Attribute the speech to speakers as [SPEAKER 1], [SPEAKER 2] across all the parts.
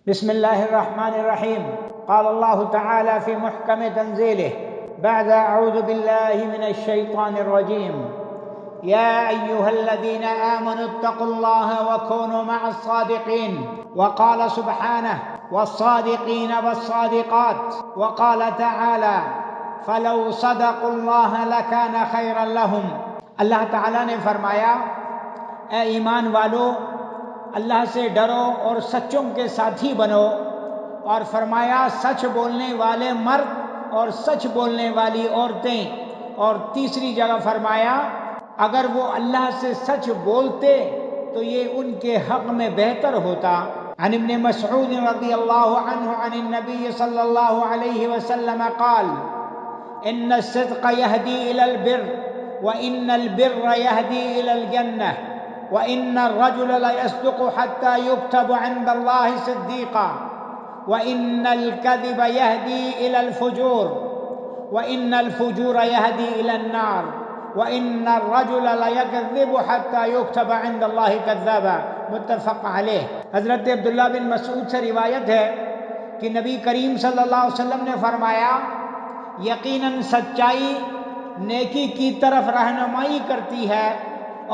[SPEAKER 1] بسم الله الرحمن الرحيم. قال الله تعالى في محكم تنزيله بعد أعوذ بالله من الشيطان الرجيم: يا أيها الذين آمنوا اتقوا الله وكونوا مع الصادقين. وقال سبحانه: والصادقين والصادقات. وقال تعالى: فلو صدقوا الله لكان خيرا لهم. اللہ تعالیٰ نے فرمایا، اے ایمان والو، اللہ سے ڈرو اور سچوں کے ساتھی بنو، اور فرمایا سچ بولنے والے مرد اور سچ بولنے والی عورتیں، اور تیسری جگہ فرمایا اگر وہ اللہ سے سچ بولتے تو یہ ان کے حق میں بہتر ہوتا۔ عن ابن مسعود رضی اللہ عنہ عن النبی صلی اللہ علیہ وسلم قال: ان الصدق يهدي الى البر وان البر يهدي الى الجنة وان الرجل ليصدق حتى يكتب عند الله صديقا وان الكذب يهدي الى الفجور وان الفجور يهدي الى النار وان الرجل ليكذب حتى يكتب عند الله كذابا۔ متفق علیہ۔ حضرت عبداللہ بن مسعود سے روایت ہے کہ نبی کریم صلی اللہ علیہ وسلم نے فرمایا، یقیناً سچائی نیکی کی طرف رہنمائی کرتی ہے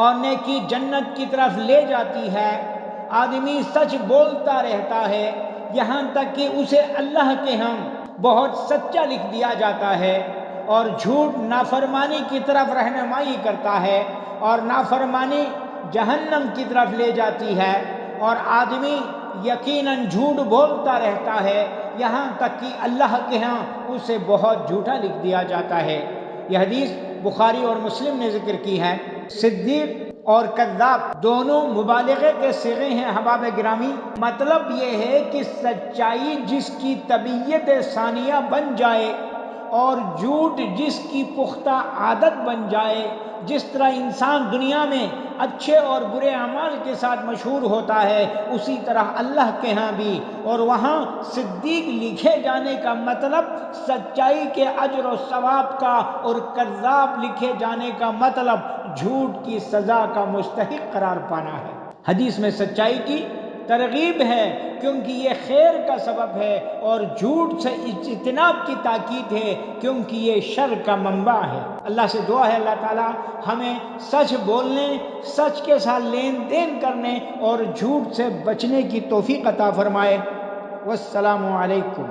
[SPEAKER 1] اور نیکی جنت کی طرف لے جاتی ہے۔ آدمی سچ بولتا رہتا ہے یہاں تک کہ اسے اللہ کے ہاں بہت سچا لکھ دیا جاتا ہے، اور جھوٹ نافرمانی کی طرف رہنمائی کرتا ہے اور نافرمانی جہنم کی طرف لے جاتی ہے، اور آدمی یقیناً جھوٹ بولتا رہتا ہے یہاں تک کہ اللہ کے ہاں اسے بہت جھوٹا لکھ دیا جاتا ہے۔ یہ حدیث بخاری اور مسلم نے ذکر کی ہے۔ صدیق اور کذاب دونوں مبالغے کے صیغے ہیں احباب گرامی۔ مطلب یہ ہے کہ سچائی جس کی طبیعت ثانیہ بن جائے اور جھوٹ جس کی پختہ عادت بن جائے، جس طرح انسان دنیا میں اچھے اور برے اعمال کے ساتھ مشہور ہوتا ہے، اسی طرح اللہ کے ہاں بھی، اور وہاں صدیق لکھے جانے کا مطلب سچائی کے اجر و ثواب کا، اور کذاب لکھے جانے کا مطلب جھوٹ کی سزا کا مستحق قرار پانا ہے۔ حدیث میں سچائی کی ترغیب ہے کیونکہ یہ خیر کا سبب ہے، اور جھوٹ سے اجتناب کی تاکید ہے کیونکہ یہ شر کا منبع ہے۔ اللہ سے دعا ہے اللہ تعالی ہمیں سچ بولنے، سچ کے ساتھ لین دین کرنے اور جھوٹ سے بچنے کی توفیق عطا فرمائے۔ والسلام علیکم۔